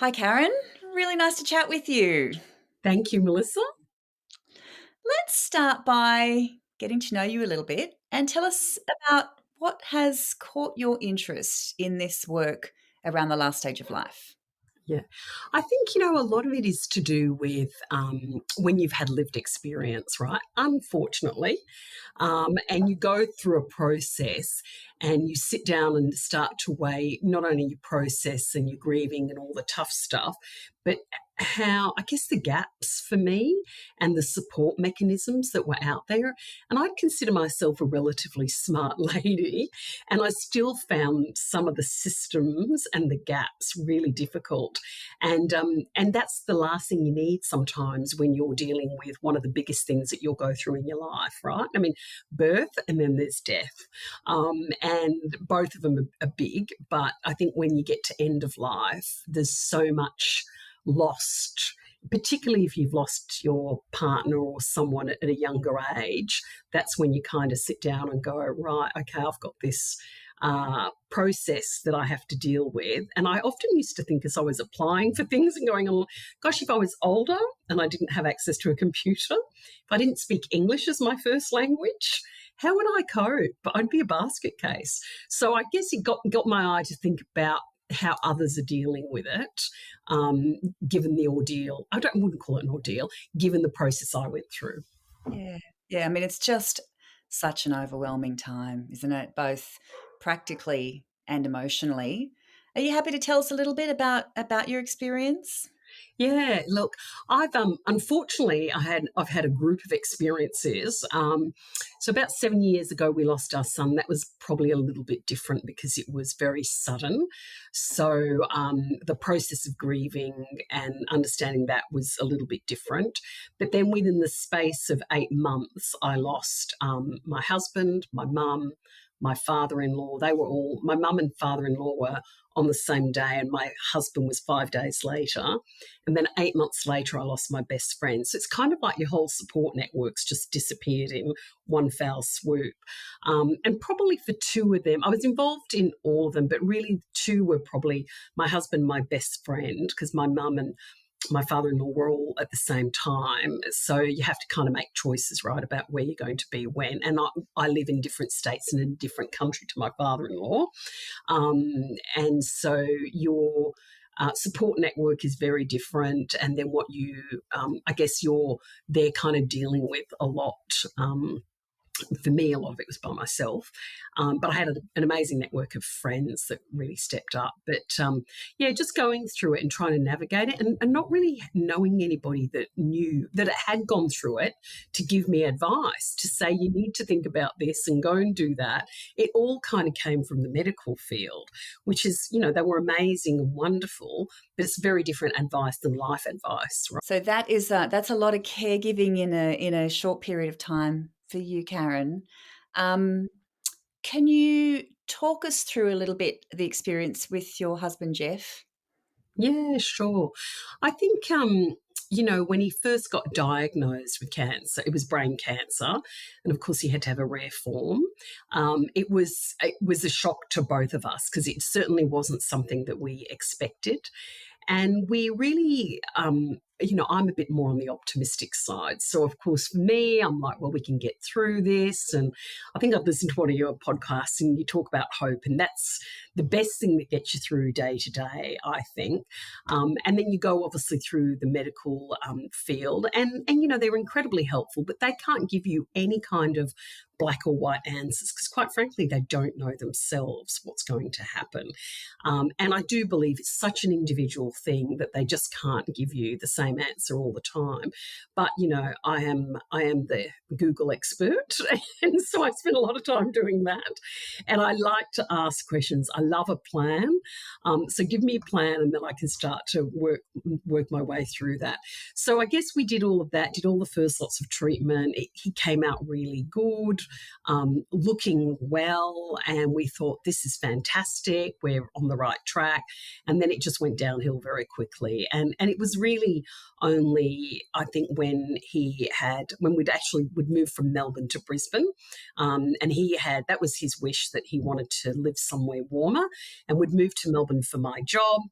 Hi, Karen. Really nice to chat with you. Thank you, Melissa. Let's start by getting to know you a little bit and tell us about what has caught your interest in this work around the last stage of life. Yeah. I think, a lot of it is to do with when you've had lived experience, right? Unfortunately. And you go through a process and you sit down and start to weigh not only your process and your grieving and all the tough stuff, but how, I guess, the gaps for me and the support mechanisms that were out there. And I'd consider myself a relatively smart lady, and I still found some of the systems and the gaps really difficult. And that's the last thing you need sometimes when you're dealing with one of the biggest things that you'll go through in your life, right? I mean, birth and then there's death. And both of them are big, but I think when you get to end of life, there's so much lost, particularly if you've lost your partner or someone at a younger age. That's when you kind of sit down and go, right, okay, I've got this process that I have to deal with. And I often used to think as I was applying for things and going, oh, gosh, if I was older and I didn't have access to a computer, if I didn't speak English as my first language, how would I cope? I'd be a basket case. So I guess it got my eye to think about how others are dealing with it, given the ordeal. Wouldn't call it an ordeal, given the process I went through. Yeah. Yeah. I mean, it's just such an overwhelming time, isn't it? Both practically and emotionally. Are you happy to tell us a little bit about your experience? Yeah, look, I've unfortunately I've had a group of experiences. So about 7 years ago, we lost our son. That was probably a little bit different because it was very sudden. So the process of grieving and understanding that was a little bit different. But then within the space of 8 months, I lost my husband, my mum, my father-in-law. They were all my mum and father-in-law were on the same day, and my husband was 5 days later. And then 8 months later, I lost my best friend. So it's kind of like your whole support networks just disappeared in one foul swoop. And probably for two of them, I was involved in all of them, but really two were probably my husband, my best friend, because my mum and my father-in-law were all at the same time. So you have to kind of make choices, right, about where you're going to be when. And I live in different states and in a different country to my father-in-law. And so your support network is very different. And then what I guess they're kind of dealing with a lot. For me, a lot of it was by myself, but I had an amazing network of friends that really stepped up. But yeah, just going through it and trying to navigate it, and not really knowing anybody that knew that it had gone through it to give me advice to say you need to think about this and go and do that. It all kind of came from the medical field, which is, they were amazing and wonderful, but it's very different advice than life advice, right? So that's a lot of caregiving in a short period of time for you, Karen. Um, can you talk us through a little bit the experience with your husband, Jeff? Yeah, sure. I think, when he first got diagnosed with cancer, it was brain cancer, and of course he had to have a rare form. It was a shock to both of us because it certainly wasn't something that we expected. And we really, I'm a bit more on the optimistic side. So, of course, for me, I'm like, well, we can get through this. And I think I've listened to one of your podcasts and you talk about hope, and that's the best thing that gets you through day to day, I think. And then you go obviously through the medical field, and they're incredibly helpful, but they can't give you any kind of black or white answers because, quite frankly, they don't know themselves what's going to happen. And I do believe it's such an individual thing that they just can't give you the same answer all the time. But I am the Google expert, and so I spend a lot of time doing that. And I like to ask questions. I love a plan, so give me a plan, and then I can start to work my way through that. So I guess we did all of that. Did all the first lots of treatment. He came out really good, looking well, and we thought this is fantastic. We're on the right track. And then it just went downhill very quickly. And it was really only I think when we'd actually would move from Melbourne to Brisbane, and that was his wish that he wanted to live somewhere warmer, and would move to Melbourne for my job,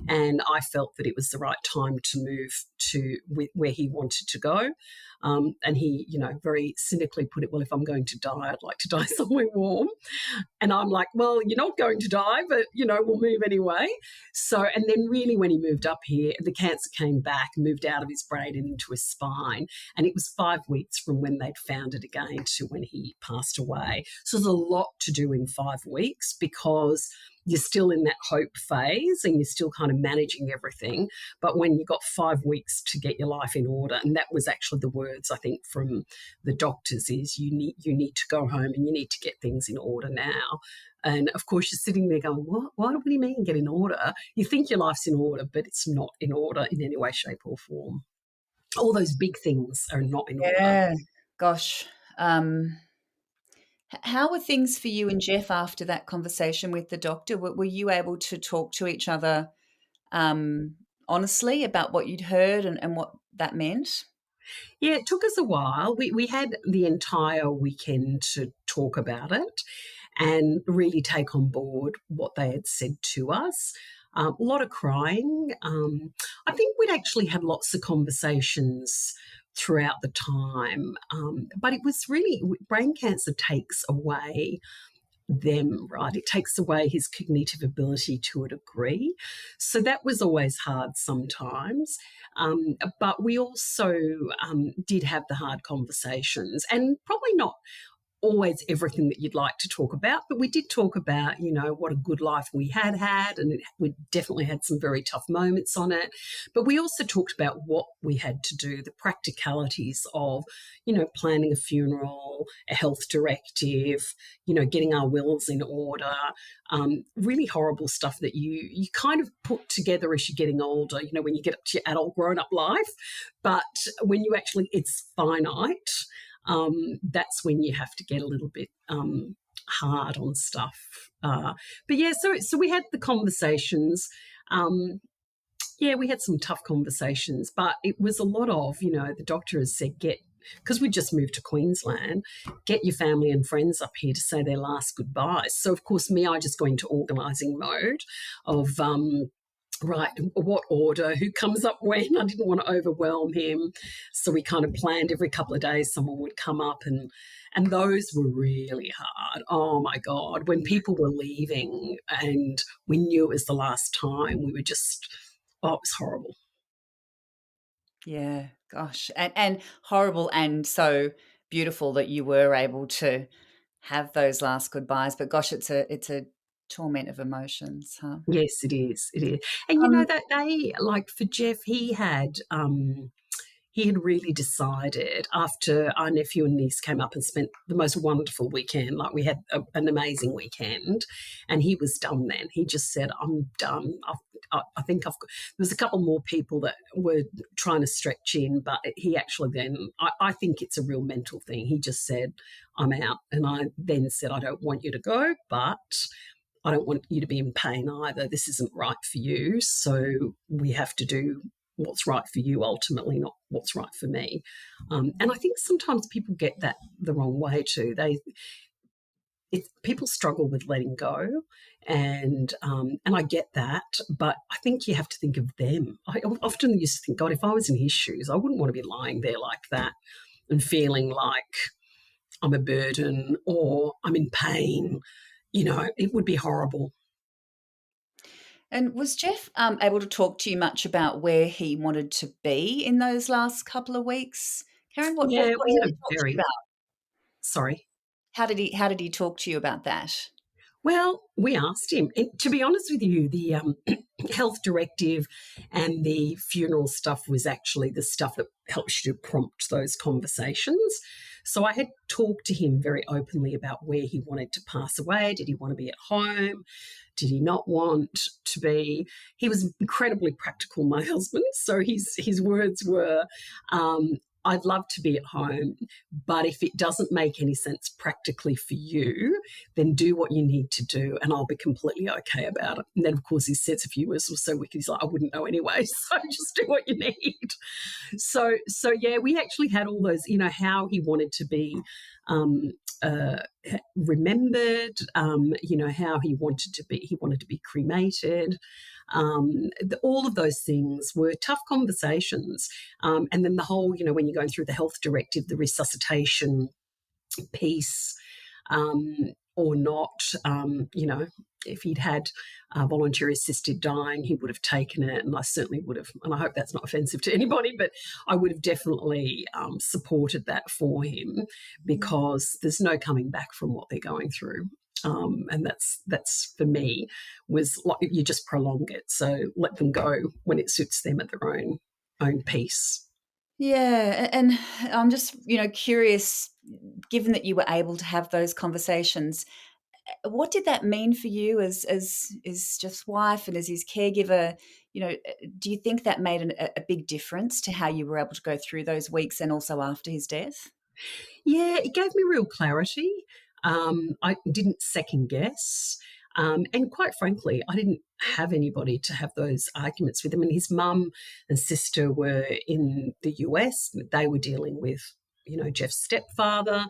and I felt that it was the right time to move to where he wanted to go. And he, very cynically put it, well, if I'm going to die, I'd like to die somewhere warm. And I'm like, well, you're not going to die, but, we'll move anyway. So, and then really when he moved up here, the cancer came back, moved out of his brain and into his spine. And it was 5 weeks from when they'd found it again to when he passed away. So there's a lot to do in 5 weeks because you're still in that hope phase and you're still kind of managing everything. But when you've got 5 weeks to get your life in order, and that was actually the words I think from the doctors is you need to go home and you need to get things in order now. And of course you're sitting there going, what do you mean get in order? You think your life's in order, but it's not in order in any way, shape or form. All those big things are not in order. Yeah. Gosh. How were things for you and Jeff after that conversation with the doctor? Were you able to talk to each other um, honestly about what you'd heard and what that meant? Yeah, it took us a while. We had the entire weekend to talk about it and really take on board what they had said to us. A lot of crying. I think we'd actually had lots of conversations throughout the time, but it was really brain cancer takes away them, right? It takes away his cognitive ability to a degree. So that was always hard sometimes. But we also did have the hard conversations and probably not always everything that you'd like to talk about, but we did talk about, what a good life we had, and we definitely had some very tough moments on it. But we also talked about what we had to do, the practicalities of, planning a funeral, a health directive, getting our wills in order, really horrible stuff that you kind of put together as you're getting older, when you get up to your adult grown up life. But when you actually, it's finite, that's when you have to get a little bit hard on stuff. But yeah, so we had the conversations. Yeah, we had some tough conversations, but it was a lot of, the doctor has said, because we just moved to Queensland, get your family and friends up here to say their last goodbyes. So, of course, I just go into organising mode of, right, what order, who comes up when. I didn't want to overwhelm him. So we kind of planned every couple of days someone would come up, and those were really hard. Oh my God. When people were leaving and we knew it was the last time, we were just, oh, it was horrible. Yeah, gosh, and horrible and so beautiful that you were able to have those last goodbyes, but gosh, it's a torment of emotions, huh? Yes, it is. It is. And Um, that they, like for Jeff, he had really decided after our nephew and niece came up and spent the most wonderful weekend. Like we had an amazing weekend, and he was done then. He just said, I'm done. I think I've got, there was a couple more people that were trying to stretch in, but he actually then, I think it's a real mental thing. He just said, I'm out. And I then said, I don't want you to go, but I don't want you to be in pain either. This isn't right for you. So we have to do what's right for you ultimately, not what's right for me. And I think sometimes people get that the wrong way too. People struggle with letting go, and I get that, but I think you have to think of them. I often used to think, God, if I was in his shoes, I wouldn't want to be lying there like that and feeling like I'm a burden or I'm in pain. It would be horrible. and was Jeff, able to talk to you much about where he wanted to be in those last couple of weeks? Karen, Yeah, what we did had he a talk to you very about? sorry. How did he talk to you about that? Well, we asked him. And to be honest with you, the health directive and the funeral stuff was actually the stuff that helps you to prompt those conversations. So I had talked to him very openly about where he wanted to pass away. Did he want to be at home? Did he not want to be? He was incredibly practical, my husband. So his words were, I'd love to be at home, but if it doesn't make any sense practically for you, then do what you need to do, and I'll be completely okay about it. And then, of course, his sense of humour was so wicked. He's like, I wouldn't know anyway, so just do what you need. So yeah, we actually had all those, how he wanted to be um, uh, remembered, how he wanted to be cremated. All of those things were tough conversations. And then the whole, when you're going through the health directive, the resuscitation piece, or not. If he'd had voluntary assisted dying, he would have taken it, and I certainly would have. And I hope that's not offensive to anybody, but I would have definitely supported that for him, Mhm. because there's no coming back from what they're going through. And that's for me, was like, you just prolong it. So let them go when it suits them at their own pace. Yeah, and I'm just, curious, given that you were able to have those conversations, what did that mean for you as just wife and as his caregiver? Do you think that made a big difference to how you were able to go through those weeks and also after his death? Yeah, it gave me real clarity. I didn't second guess. And quite frankly, I didn't have anybody to have those arguments with him. And his mum and sister were in the US. They were dealing with, Jeff's stepfather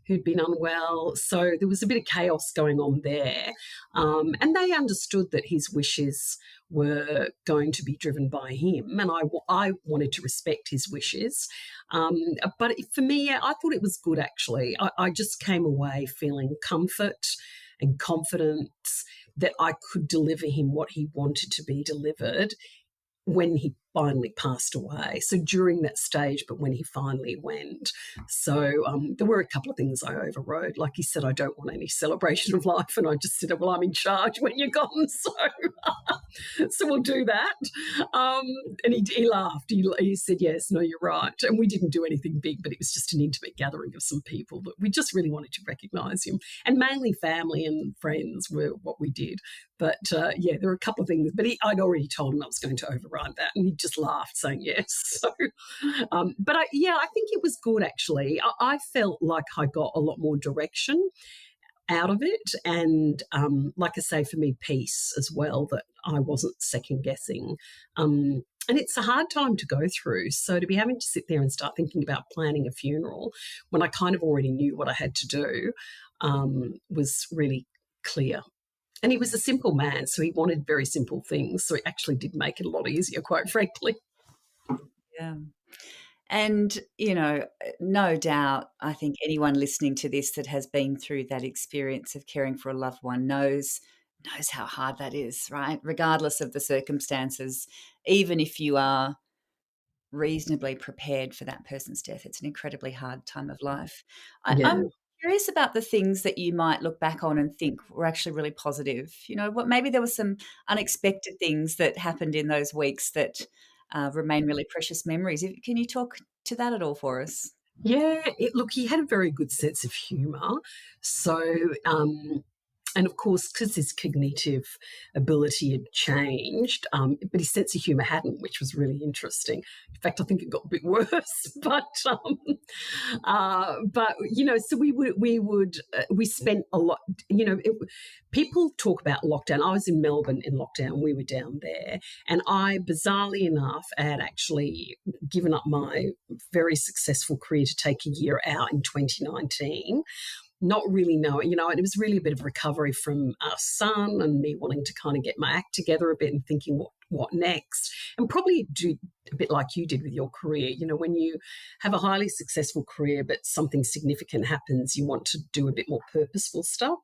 who'd been unwell. So there was a bit of chaos going on there. And they understood that his wishes were going to be driven by him. And I wanted to respect his wishes. But for me, yeah, I thought it was good, actually. I just came away feeling comfort and confidence that I could deliver him what he wanted to be delivered when he finally passed away. So during that stage, but when he finally went. So there were a couple of things I overrode. Like he said, I don't want any celebration of life. And I just said, well, I'm in charge when you're gone. So we'll do that. Um, and he laughed. He said, yes, no, you're right. And we didn't do anything big, but it was just an intimate gathering of some people that we just really wanted to recognise him. And mainly family and friends were what we did. But yeah, there were a couple of things. But I'd already told him I was going to override that, and he just laughed, saying yes. So, I think it was good, actually. I felt like I got a lot more direction out of it, and like I say, for me, peace as well. That I wasn't second guessing. And it's a hard time to go through. So to be having to sit there and start thinking about planning a funeral when I kind of already knew what I had to do was really clear. And he was a simple man, so he wanted very simple things. So it actually did make it a lot easier, quite frankly. Yeah. And, no doubt, I think anyone listening to this that has been through that experience of caring for a loved one knows how hard that is, right? Regardless of the circumstances, even if you are reasonably prepared for that person's death, it's an incredibly hard time of life. I'm Yeah. curious about the things that you might look back on and think were actually really positive. What maybe there were some unexpected things that happened in those weeks that remain really precious memories. Can you talk to that at all for us? Yeah, look, he had a very good sense of humour. So, and of course, because his cognitive ability had changed, but his sense of humour hadn't, which was really interesting. In fact, I think it got a bit worse. But so we spent a lot. People talk about lockdown. I was in Melbourne in lockdown. We were down there, and I, bizarrely enough, had actually given up my very successful career to take a year out in 2019, not really knowing, it was really a bit of recovery from our son and me wanting to kind of get my act together a bit and thinking what next, and probably do a bit like you did with your career. When you have a highly successful career but something significant happens, you want to do a bit more purposeful stuff.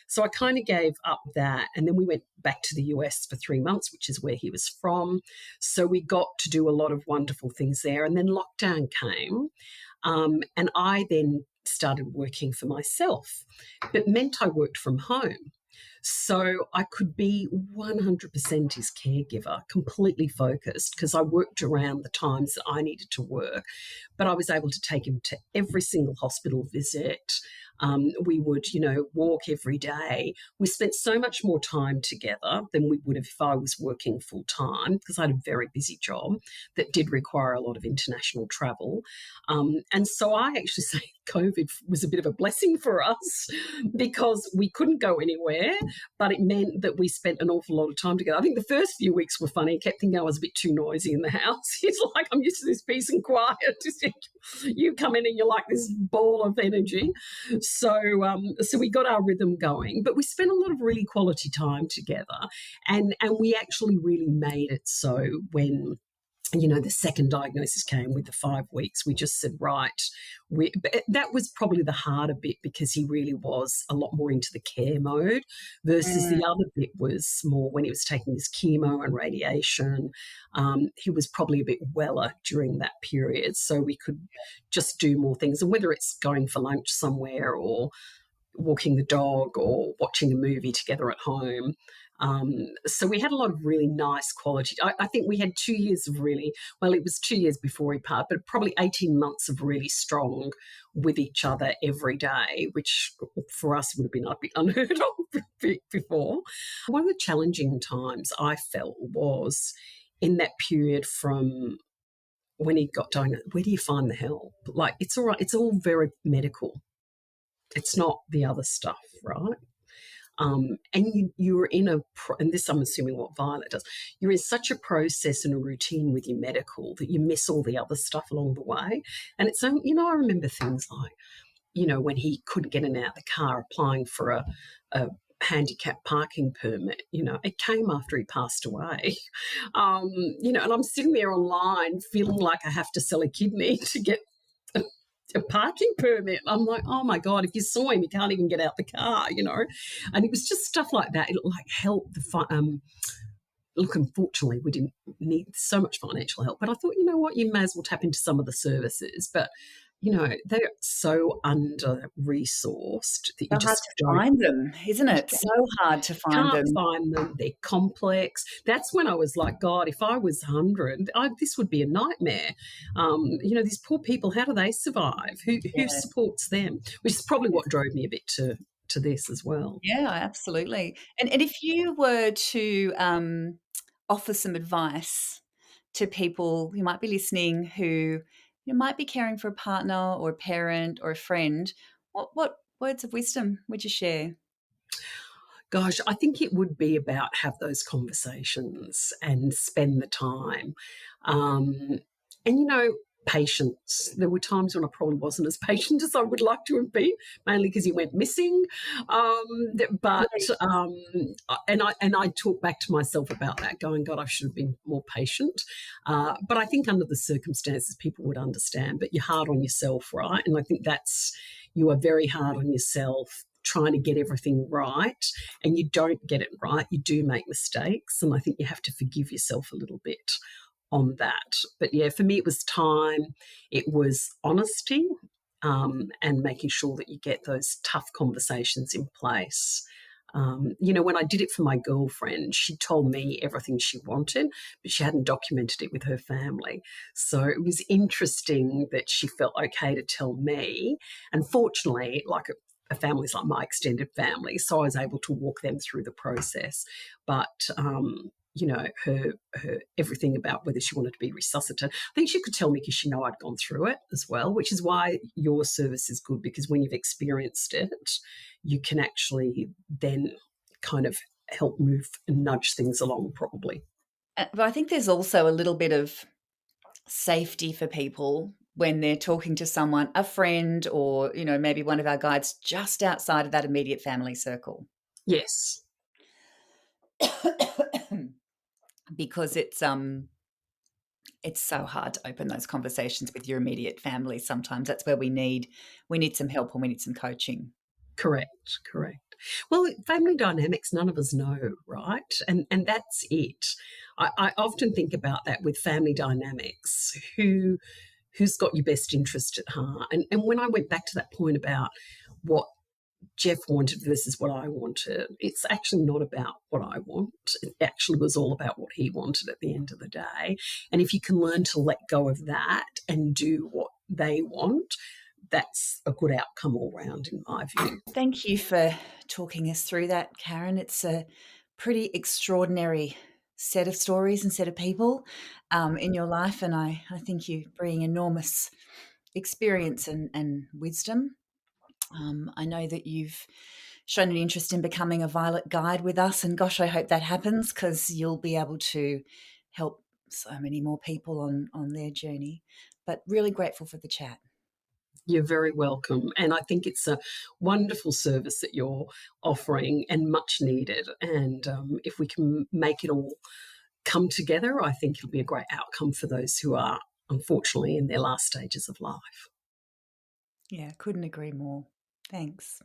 So I kind of gave up that, and then we went back to the US for 3 months, which is where he was from. So we got to do a lot of wonderful things there, and then lockdown came, and I then started working for myself, but meant I worked from home. So I could be 100% his caregiver, completely focused, because I worked around the times that I needed to work. But I was able to take him to every single hospital visit. We would, walk every day. We spent so much more time together than we would have if I was working full time, because I had a very busy job that did require a lot of international travel. And so I actually say COVID was a bit of a blessing for us because we couldn't go anywhere, but it meant that we spent an awful lot of time together. I think the first few weeks were funny. I kept thinking I was a bit too noisy in the house. It's like, I'm used to this peace and quiet. You come in and you're like this ball of energy. So we got our rhythm going, but we spent a lot of really quality time together, and we actually really made it so when the second diagnosis came with the 5 weeks, we just said, right, but that was probably the harder bit because he really was a lot more into the care mode versus Mm, the other bit was more when he was taking his chemo and radiation. He was probably a bit weller during that period, so we could just do more things. And whether it's going for lunch somewhere or walking the dog or watching a movie together at home. So we had a lot of really nice quality. I think we had 2 years of really, well, it was 2 years before he parted, but probably 18 months of really strong with each other every day, which for us would have been a bit unheard of before. One of the challenging times I felt was in that period from when he got diagnosed, where do you find the help? Like, it's all right, it's all very medical. It's not the other stuff, right? And you're in and this I'm assuming what Violet does, you're in such a process and a routine with your medical that you miss all the other stuff along the way. And it's, I remember things like, when he couldn't get in and out of the car applying for a handicap parking permit, it came after he passed away. And I'm sitting there online feeling like I have to sell a kidney to get a parking permit. I'm like, oh my God, if you saw him, he can't even get out the car. And it was just stuff like that. It like helped look, unfortunately, we didn't need so much financial help, but I thought, you know what, you may as well tap into some of the services. But, they're so under resourced that you so hard just to don't. find them, isn't it? So hard to find Can't them. find them. They're complex. That's when I was like, God, if I was 100, this would be a nightmare. These poor people, how do they survive? Who Yeah. supports them? Which is probably what drove me a bit to this as well. Yeah, absolutely. And if you were to, offer some advice to people who might be listening who, might be caring for a partner or a parent or a friend, what words of wisdom would you share? Gosh, I think it would be about have those conversations and spend the time. Um, and, patience. There were times when I probably wasn't as patient as I would like to have been, mainly because he went missing. Um, but Really? and I talk back to myself about that, going, God, I should have been more patient. But I think under the circumstances, people would understand. But you're hard on yourself, right? And I think you are very hard on yourself trying to get everything right, and you don't get it right. You do make mistakes, and I think you have to forgive yourself a little bit on that. But yeah, for me, it was time, it was honesty, and making sure that you get those tough conversations in place. When I did it for my girlfriend, she told me everything she wanted, but she hadn't documented it with her family. So it was interesting that she felt okay to tell me. And fortunately, like a family's like my extended family, so I was able to walk them through the process. But her everything about whether she wanted to be resuscitated. I think she could tell me because she know I'd gone through it as well, which is why your service is good, because when you've experienced it, you can actually then kind of help move and nudge things along probably. But I think there's also a little bit of safety for people when they're talking to someone, a friend or, maybe one of our guides just outside of that immediate family circle. Yes, Because it's so hard to open those conversations with your immediate family sometimes. That's where we need some help and we need some coaching. correct, correct. Well, family dynamics, none of us know, right? And that's it. I often think about that with family dynamics. Who's got your best interest at heart? And when I went back to that point about what Jeff wanted versus what I wanted, it's actually not about what I want. It actually was all about what he wanted at the end of the day. And if you can learn to let go of that and do what they want, that's a good outcome all round, in my view. Thank you for talking us through that, Karen. It's a pretty extraordinary set of stories and set of people in your life, and I think you bring enormous experience and wisdom. I know that you've shown an interest in becoming a Violet Guide with us, and gosh, I hope that happens because you'll be able to help so many more people on their journey. But really grateful for the chat. You're very welcome. And I think it's a wonderful service that you're offering and much needed. And if we can make it all come together, I think it'll be a great outcome for those who are unfortunately in their last stages of life. Yeah, couldn't agree more. Thanks.